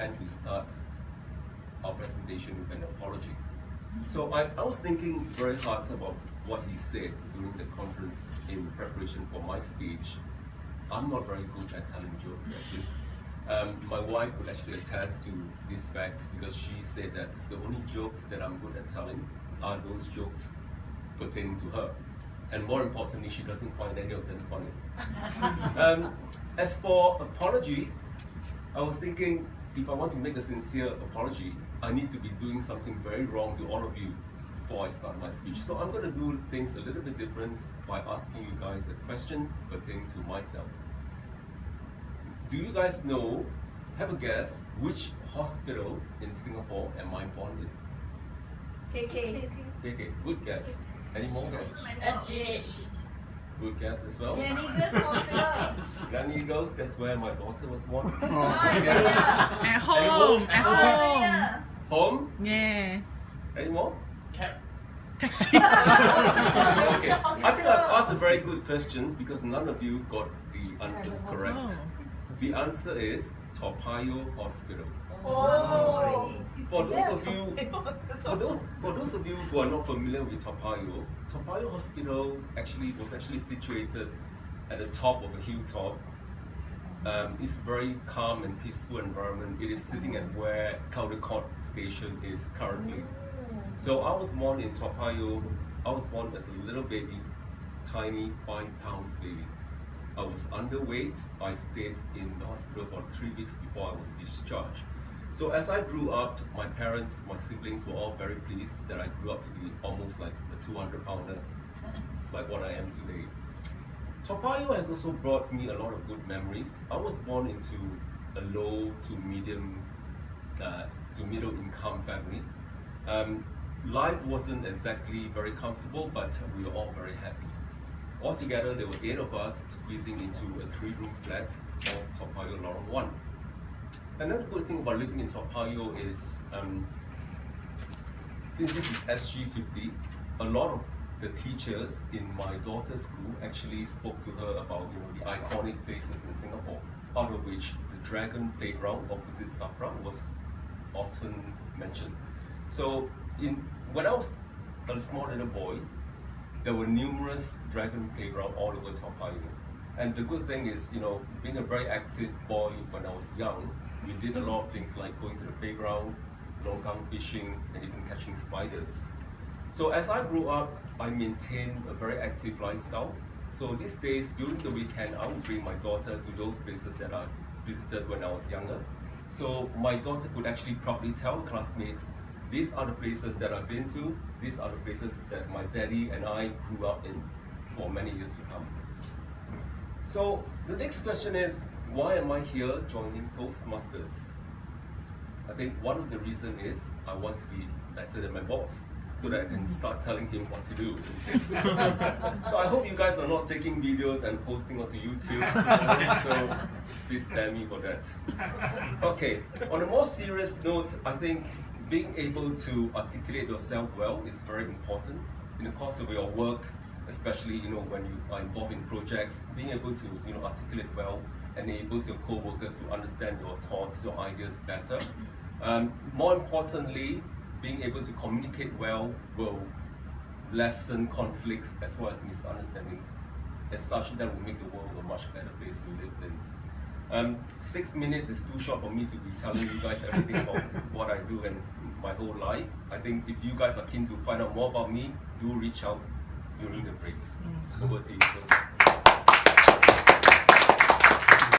tend to start our presentation with an apology. So I was thinking very hard about what he said during the conference in preparation for my speech. I'm not very good at telling jokes, actually. My wife would actually attest to this fact because she said that the only jokes that I'm good at telling are those jokes pertaining to her. And more importantly, she doesn't find any of them funny. As for apology, I was thinking if I want to make a sincere apology, I need to be doing something very wrong to all of you before I start my speech. So I'm going to do things a little bit different by asking you guys a question pertaining to myself. Do you guys know, have a guess, which hospital in Singapore am I born in? KK. KK, good guess. Any more guess? SGH. Good guess as well. Gleneagles Hospital. Gleneagles, that's where my daughter was born. At home. At home. Home? Yes. Any more? Taxi. Okay. I think I've asked very good questions because none of you got the answers correct. Oh. The answer is Toa Payoh Hospital. Oh. For those of you who are not familiar with Toa Payoh Hospital was actually situated at the top of a hilltop. It's a very calm and peaceful environment. It is sitting at where Caldecott Station is currently. So I was born in Toa Payoh. I was born as a little baby, tiny 5 pounds baby. I was underweight. I stayed in the hospital for 3 weeks before I was discharged. So as I grew up, my parents, my siblings were all very pleased that I grew up to be almost like a 200-pounder, like what I am today. Toa Payoh has also brought me a lot of good memories. I was born into a low to middle income family. Life wasn't exactly very comfortable, but we were all very happy. Altogether, there were 8 of us squeezing into a 3-room flat off Toa Payoh Lorong 1. Another good thing about living in Toa Payoh is, since this is SG50, a lot of the teachers in my daughter's school actually spoke to her about the iconic places in Singapore, out of which the Dragon Playground opposite SAFRA was often mentioned. So when I was a small little boy, there were numerous Dragon Playground all over Toa Payoh. And the good thing is, being a very active boy when I was young, we did a lot of things like going to the playground, longkang fishing, and even catching spiders. So as I grew up, I maintained a very active lifestyle. So these days, during the weekend, I would bring my daughter to those places that I visited when I was younger. So my daughter could actually proudly tell classmates, these are the places that I've been to, these are the places that my daddy and I grew up in for many years to come. So the next question is, why am I here joining Toastmasters? I think one of the reasons is I want to be better than my boss, so that I can start telling him what to do. So I hope you guys are not taking videos and posting onto YouTube, so please spare me for that. Okay, on a more serious note, I think being able to articulate yourself well is very important in the course of your work, especially when you are involved in projects. Being able to articulate well enables your co-workers to understand your thoughts, your ideas better. More importantly, being able to communicate well will lessen conflicts as well as misunderstandings. As such, that will make the world a much better place to live in. 6 minutes is too short for me to be telling you guys everything about what I do and my whole life. I think if you guys are keen to find out more about me, do reach out during the break. Over to you, Joseph.